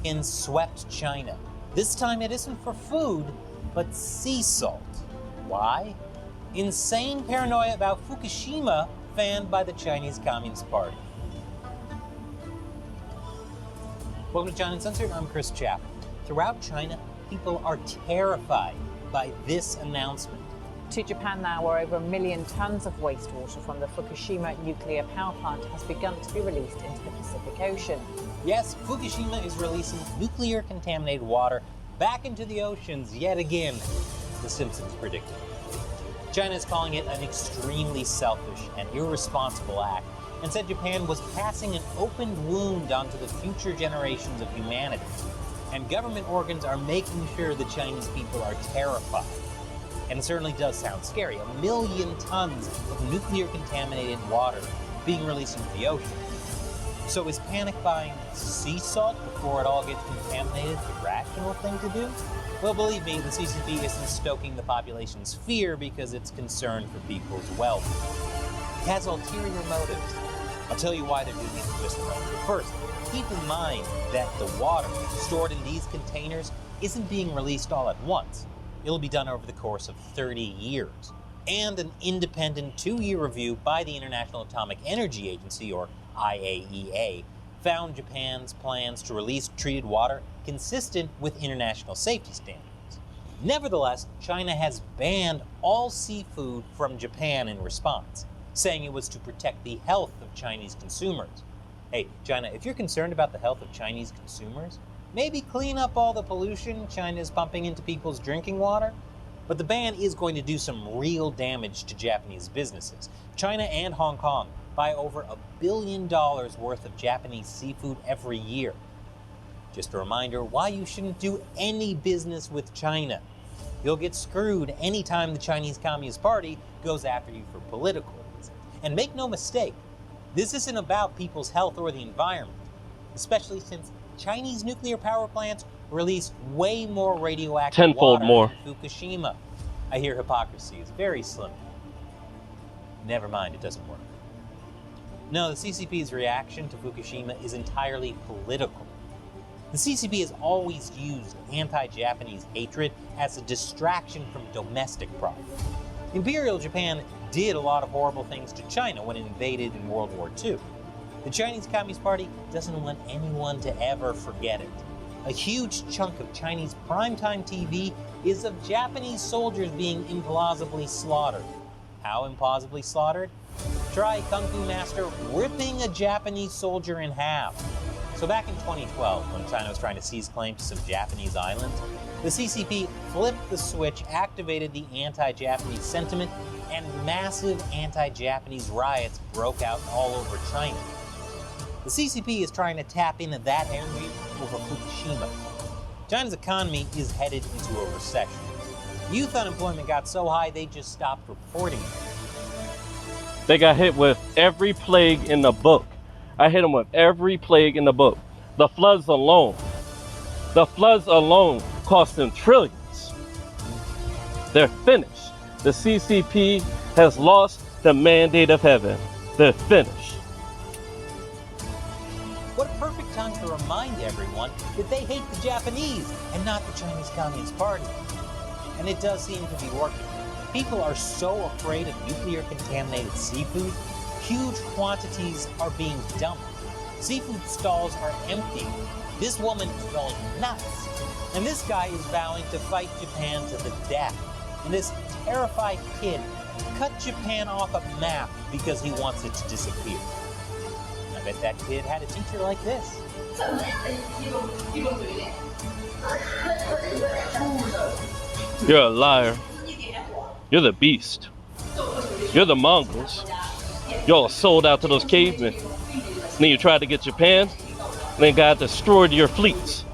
and swept China. This time it isn't for food, but sea salt. Why? Insane paranoia about Fukushima fanned by the Chinese Communist Party. Welcome to China Uncensored, I'm Chris Chappell. Throughout China, people are terrified by this announcement. To Japan now, where over 1 million tons of wastewater from the Fukushima nuclear power plant has begun to be released into the Pacific Ocean. Yes, Fukushima is releasing nuclear-contaminated water back into the oceans yet again, The Simpsons predicted. China is calling it an extremely selfish and irresponsible act, and said Japan was passing an opened wound onto the future generations of humanity. And government organs are making sure the Chinese people are terrified. And it certainly does sound scary. 1 million tons of nuclear-contaminated water being released into the ocean. So is panic buying sea salt before it all gets contaminated the rational thing to do? Well, believe me, the CCP isn't stoking the population's fear because it's concerned for people's well-being. It has ulterior motives. I'll tell you why they're doing it in just a moment. First, keep in mind that the water stored in these containers isn't being released all at once. It'll be done over the course of 30 years. And an independent 2-year review by the International Atomic Energy Agency, or IAEA, found Japan's plans to release treated water consistent with international safety standards. Nevertheless, China has banned all seafood from Japan in response, saying it was to protect the health of Chinese consumers. Hey, China, if you're concerned about the health of Chinese consumers, maybe clean up all the pollution China is pumping into people's drinking water. But the ban is going to do some real damage to Japanese businesses. China and Hong Kong buy over $1 billion worth of Japanese seafood every year. Just a reminder why you shouldn't do any business with China. You'll get screwed anytime the Chinese Communist Party goes after you for political reasons. And make no mistake, this isn't about people's health or the environment, especially since Chinese nuclear power plants release way more radioactive tenfold water more than Fukushima. I hear hypocrisy is very slim. Never mind, it doesn't work. No, the CCP's reaction to Fukushima is entirely political. The CCP has always used anti-Japanese hatred as a distraction from domestic problems. Imperial Japan did a lot of horrible things to China when it invaded in World War II. The Chinese Communist Party doesn't want anyone to ever forget it. A huge chunk of Chinese primetime TV is of Japanese soldiers being implausibly slaughtered. How implausibly slaughtered? Try Kung Fu Master ripping a Japanese soldier in half. So back in 2012, when China was trying to seize claim to some Japanese islands, the CCP flipped the switch, activated the anti-Japanese sentiment, and massive anti-Japanese riots broke out all over China. The CCP is trying to tap into that energy over Fukushima. China's economy is headed into a recession. Youth unemployment got so high they just stopped reporting it. They got hit with every plague in the book. I hit them with every plague in the book. The floods alone cost them trillions. They're finished. The CCP has lost the mandate of heaven. They're finished. What a perfect time to remind everyone that they hate the Japanese and not the Chinese Communist Party. And it does seem to be working. People are so afraid of nuclear-contaminated seafood, huge quantities are being dumped. Seafood stalls are empty. This woman is going nuts. And this guy is vowing to fight Japan to the death. And this terrified kid cut Japan off a map because he wants it to disappear. I bet that kid had a teacher like this. You're a liar. You're the beast. You're the Mongols. Y'all sold out to those cavemen. And then you tried to get Japan, and then God destroyed your fleets.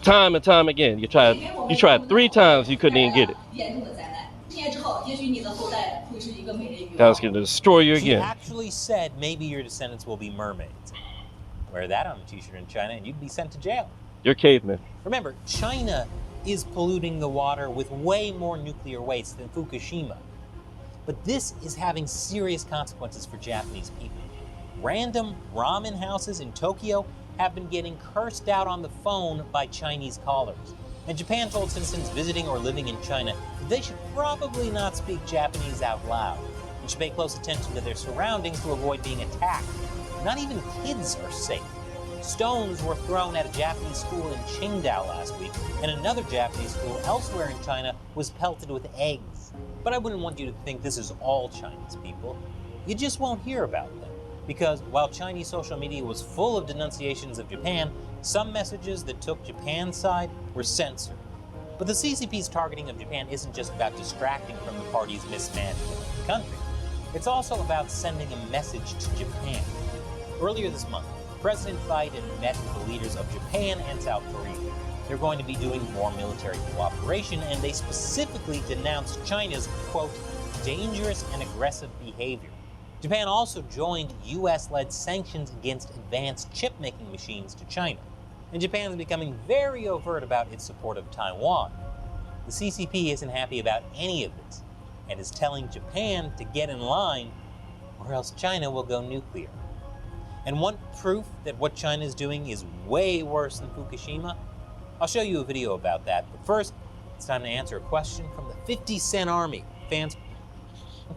Time and time again. You tried 3 times, you couldn't even get it. God's gonna destroy you again. She actually said maybe your descendants will be mermaids. Wear that on a t-shirt in China and you'd be sent to jail. You're cavemen. Remember, China is polluting the water with way more nuclear waste than Fukushima. But this is having serious consequences for Japanese people. Random ramen houses in Tokyo have been getting cursed out on the phone by Chinese callers. And Japan told citizens visiting or living in China that they should probably not speak Japanese out loud and should pay close attention to their surroundings to avoid being attacked. Not even kids are safe. Stones were thrown at a Japanese school in Qingdao last week, and another Japanese school elsewhere in China was pelted with eggs. But I wouldn't want you to think this is all Chinese people. You just won't hear about them. Because while Chinese social media was full of denunciations of Japan, some messages that took Japan's side were censored. But the CCP's targeting of Japan isn't just about distracting from the party's mismanagement of the country. It's also about sending a message to Japan. Earlier this month, President Biden met with the leaders of Japan and South Korea. They're going to be doing more military cooperation, and they specifically denounced China's, quote, dangerous and aggressive behavior. Japan also joined U.S.-led sanctions against advanced chip-making machines to China. And Japan is becoming very overt about its support of Taiwan. The CCP isn't happy about any of this, and is telling Japan to get in line, or else China will go nuclear. And one proof that what China is doing is way worse than Fukushima? I'll show you a video about that, but first, it's time to answer a question from the 50 Cent Army. Fans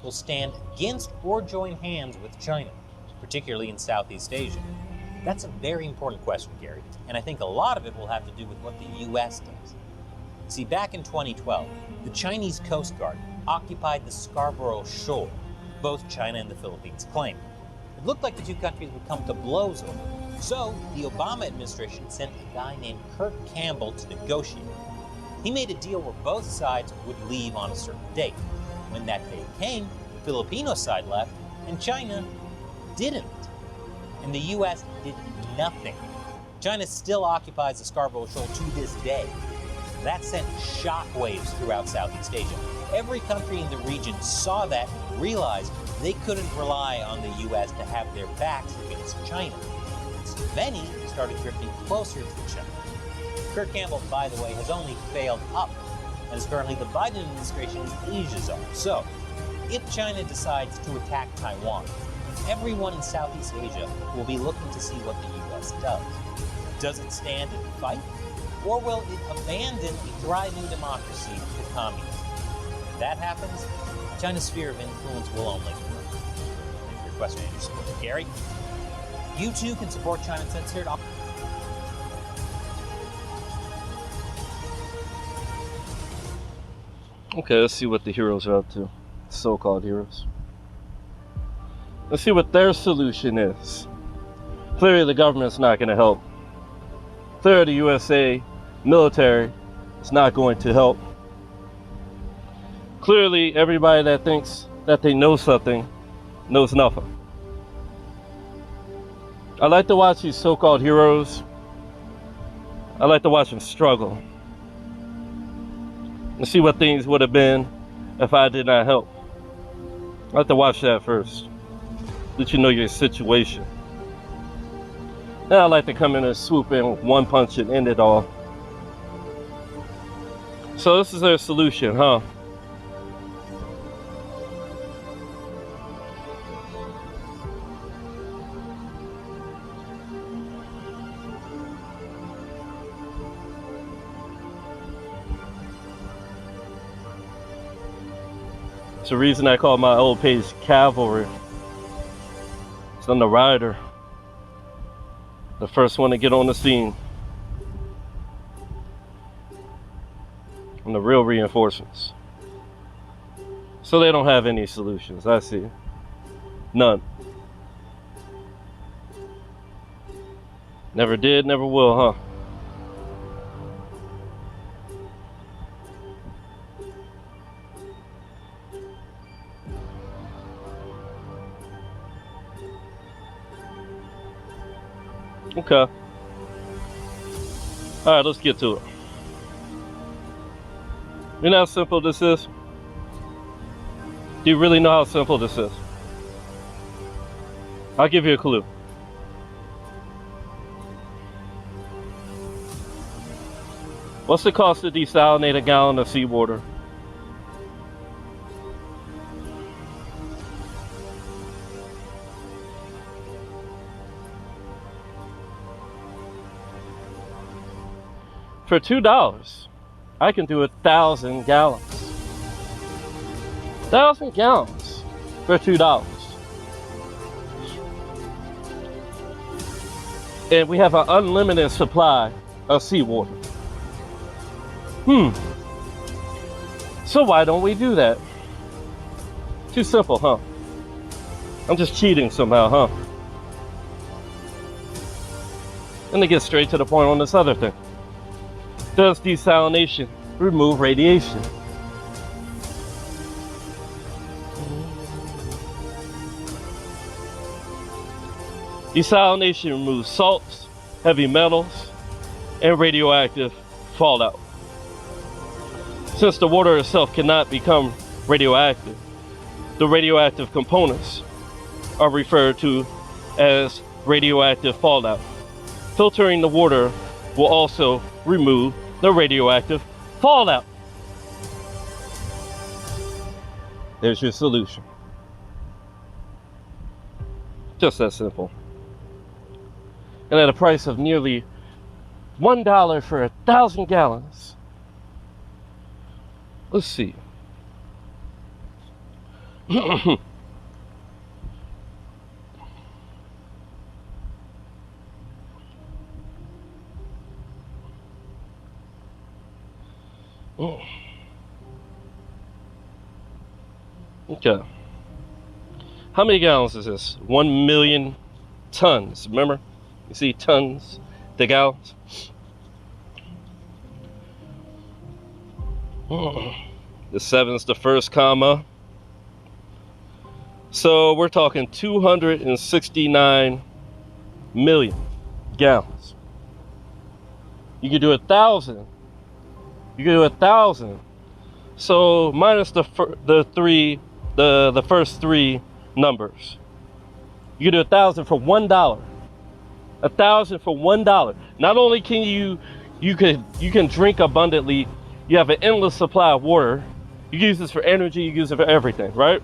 will stand against or join hands with China, particularly in Southeast Asia. That's a very important question, Gary, and I think a lot of it will have to do with what the U.S. does. See, back in 2012, the Chinese Coast Guard occupied the Scarborough Shoal, both China and the Philippines claim. It looked like the two countries would come to blows over it. So, the Obama administration sent a guy named Kurt Campbell to negotiate. He made a deal where both sides would leave on a certain date. When that day came, the Filipino side left, and China didn't. And the U.S. did nothing. China still occupies the Scarborough Shoal to this day. That sent shockwaves throughout Southeast Asia. Every country in the region saw that and realized they couldn't rely on the U.S. to have their backs against China. So many started drifting closer to China. Kurt Campbell, by the way, has only failed up, and is currently the Biden administration's Asia czar. So, if China decides to attack Taiwan, everyone in Southeast Asia will be looking to see what the U.S. does. Does it stand and fight? Or will it abandon a thriving democracy to communism? If that happens, China's sphere of influence will only grow. Thanks for your question and your support, Gary. You too can support China Uncensored. Okay, let's see what the heroes are up to. So-called heroes. Let's see what their solution is. Clearly the government's not going to help. Clearly the USA military is not going to help. Clearly everybody that thinks that they know something knows nothing. I like to watch these so-called heroes. I like to watch them struggle. And see what things would have been if I did not help. I like to watch that first. Let you know your situation. Then I like to come in and swoop in with one punch and end it all. So this is their solution, huh? It's the reason I call my old page Cavalry. It's on the rider. The first one to get on the scene. And the real reinforcements. So they don't have any solutions, I see. None. Never did, never will, huh? Okay. Alright, let's get to it. You know how simple this is? Do you really know how simple this is? I'll give you a clue. What's the cost to desalinate a gallon of seawater? For $2, I can do 1,000 gallons. 1,000 gallons for $2. And we have an unlimited supply of seawater. So why don't we do that? Too simple, huh? I'm just cheating somehow, huh? And to get straight to the point on this other thing. Does desalination remove radiation? Desalination removes salts, heavy metals, and radioactive fallout. Since the water itself cannot become radioactive, the radioactive components are referred to as radioactive fallout. Filtering the water will also remove the radioactive fallout. There's your solution. Just that simple. And at a price of nearly $1 for 1,000 gallons. Let's see. Okay. How many gallons is this? 1 million tons. Remember? You see tons to gallons? The 7's the first comma. So we're talking 269 million gallons. You could do 1,000. You could do 1,000. So minus the first three numbers. You could do 1,000 for $1. 1,000 for $1. Not only can you can drink abundantly, you have an endless supply of water. You use this for energy, you use it for everything, right?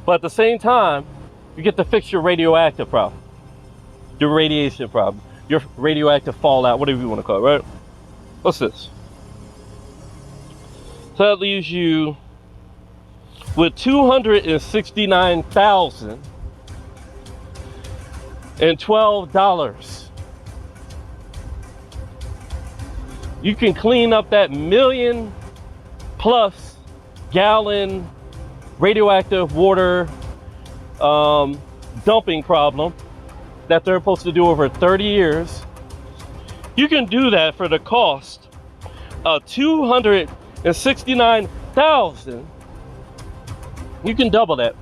But at the same time, you get to fix your radioactive problem, your radiation problem, your radioactive fallout, whatever you want to call it, right? What's this? So that leaves you with 269,012. You can clean up that 1,000,000+ gallon radioactive water dumping problem that they're supposed to do over 30 years. You can do that for the cost of 269,000. You can double that.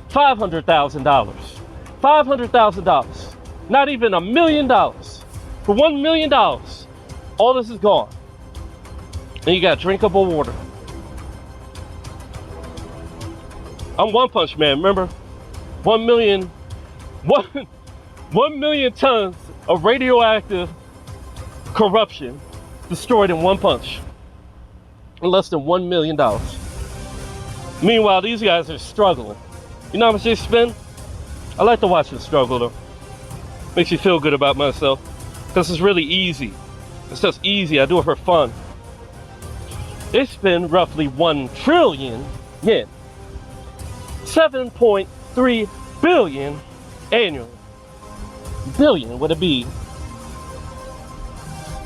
$500,000. $500,000. Not even $1 million. For $1 million, all this is gone. And you got drinkable water. I'm One Punch Man, remember? 1 million tons of radioactive corruption destroyed in one punch. In less than $1 million. Meanwhile, these guys are struggling. You know how much they spend? I like to watch them struggle though. Makes me feel good about myself. Because it's really easy. It's just easy. I do it for fun. They spend roughly 1 trillion yen. 7.3 billion annually. Billion with a B.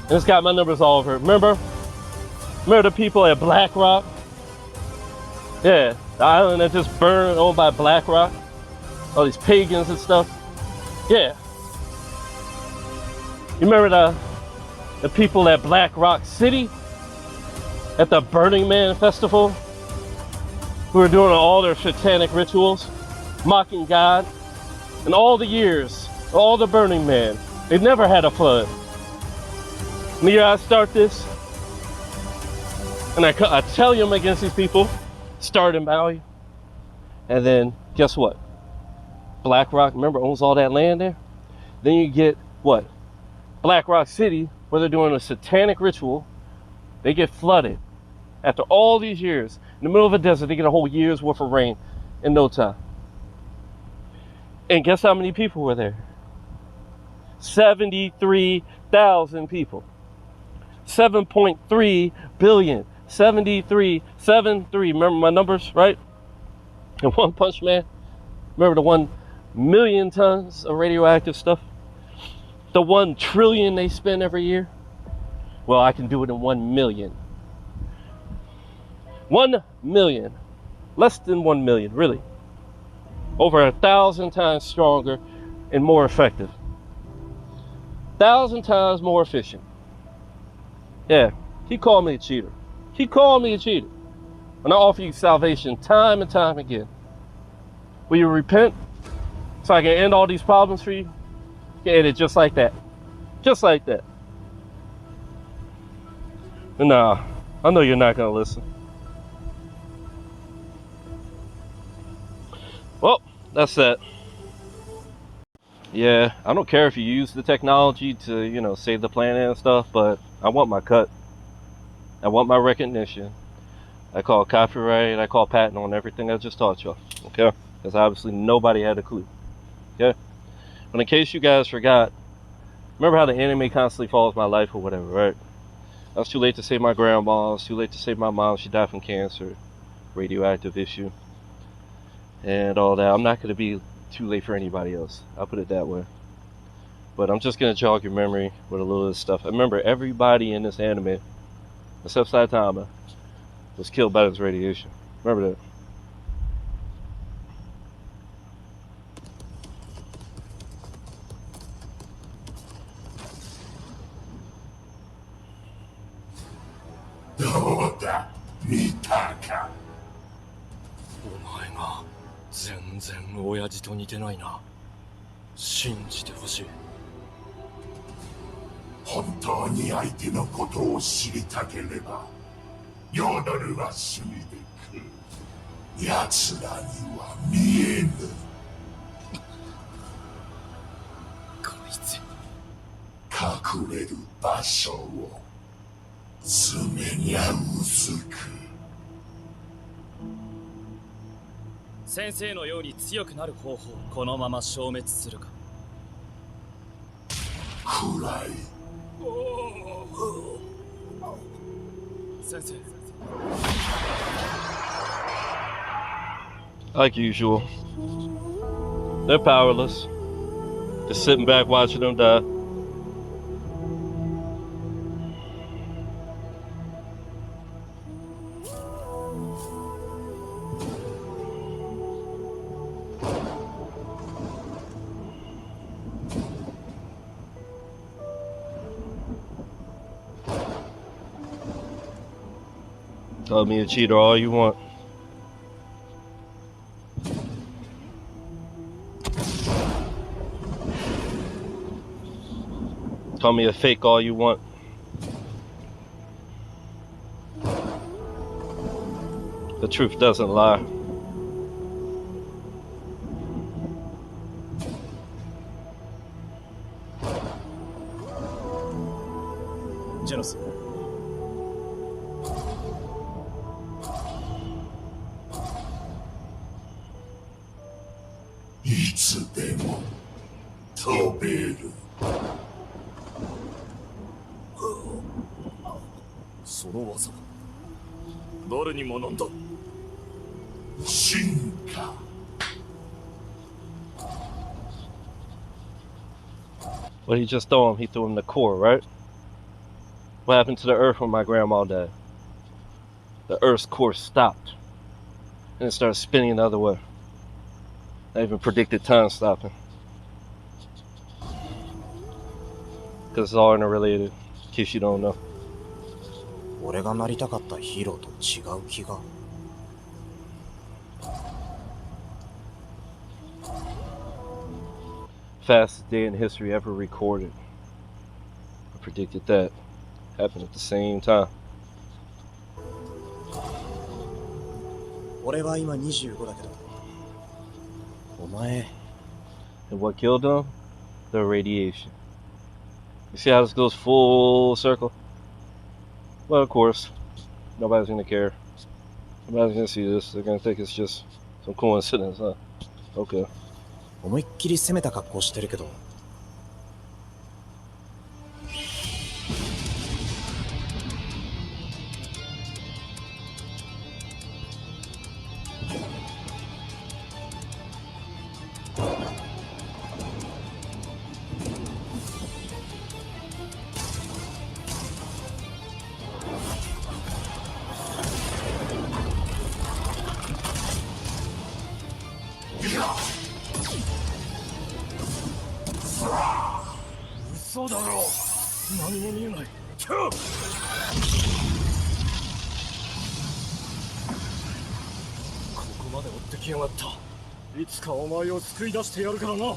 And it's got my numbers all over it. Remember the people at Black Rock? Yeah, the island that just burned, owned by Black Rock. All these pagans and stuff. Yeah. You remember the people at Black Rock City? At the Burning Man Festival? Who were doing all their satanic rituals, mocking God. And all the years, all the Burning Man, they've never had a flood. And the year I start this, and I tell you I'm against these people, start in Maui, and then guess what? Black Rock, remember, owns all that land there? Then you get what? Black Rock City, where they're doing a satanic ritual, they get flooded. After all these years, in the middle of a desert, they get a whole year's worth of rain in no time. And guess how many people were there? 73,000 people. 7.3 billion. 73. Remember my numbers, right? And One Punch Man. Remember the 1 million tons of radioactive stuff? The 1 trillion they spend every year? Well, I can do it in 1 million. 1 million. Less than 1 million, really. Over 1,000 times stronger and more effective. 1,000 times more efficient. Yeah, he called me a cheater. He called me a cheater. And I offer you salvation time and time again. Will you repent so I can end all these problems for you? You can end it just like that. Just like that. And nah, I know you're not gonna listen. Well, that's that. Yeah, I don't care if you use the technology to, you know, save the planet and stuff, but I want my cut. I want my recognition. I call copyright, I call patent on everything I just taught y'all, okay? Because obviously nobody had a clue, okay? But in case you guys forgot, remember how the anime constantly follows my life or whatever, right? I was too late to save my grandma, I was too late to save my mom, she died from cancer, radioactive issue, and all that. I'm not going to be too late for anybody else, I'll put it that way. But I'm just going to jog your memory with a little of this stuff. I remember everybody in this anime, except Saitama, was killed by this radiation. Remember that. Mitaka. お前が全然親父と似てないな。信じてほしい。本当に相手のことを知りたければ、ヨードルは死んでく。奴らには見えぬ。こいつ。隠れる場所を爪にゃうずく。先生のように強くなる方法、このまま消滅するか。暗い。先生。Like usual, they're powerless. Just sitting back watching them die. Call me a cheater all you want. Call me a fake all you want. The truth doesn't lie. Genos. What he just threw him? He threw him the core, right? What happened to the Earth when my grandma died? The Earth's core stopped. And it started spinning the other way. I even predicted time stopping. Because it's all interrelated, in case you don't know. 俺がなりたかったヒーローと違う気が。Fastest day in history ever recorded. I predicted that. Happened at the same time. 俺は今25だけど。お前。And what killed them? The radiation. You see how this goes full circle? Well, of course, nobody's gonna care. Nobody's gonna see this. They're gonna think it's just some coincidence, huh? Okay. 思いっきり攻めた格好してるけど。嘘だろ。何も見えない。ここまで追ってきやがった。いつかお前を救い出してやるからな。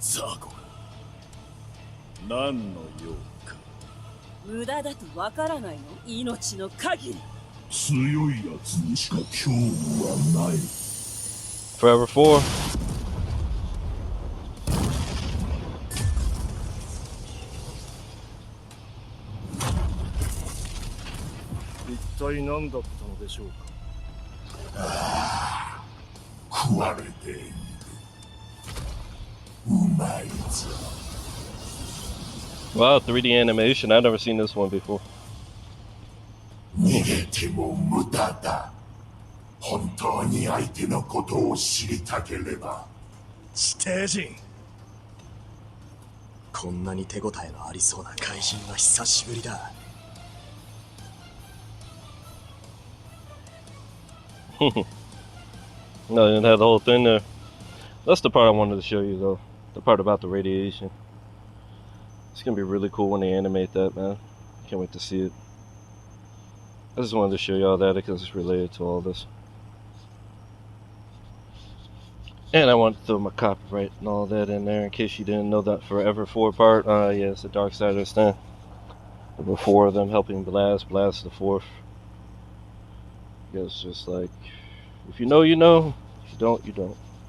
ザーゴが何の用か。無駄だとわからないの？命の限り。強いやつにしか興味はない。 Forever 4. 一体何だったのでしょうか。食われている。うまいぞ。 Wow, 3D animation. I've never seen this one before. 逃げても無駄だ。本当に相手のことを知りたければ。地底人。こんなに手応えのありそうな怪人は久しぶりだ。No, I didn't have the whole thing there. That's the part I wanted to show you, though. The part about the radiation. It's gonna be really cool when they animate that, man. Can't wait to see it. I just wanted to show y'all that because it's related to all this. And I wanted to throw my copyright and all that in there in case you didn't know that Forever 4 part. Yeah, it's the Dark Side of the Stand. There were 4 of them helping Blast the 4th. I guess just like, if you know, you know. If you don't, you don't.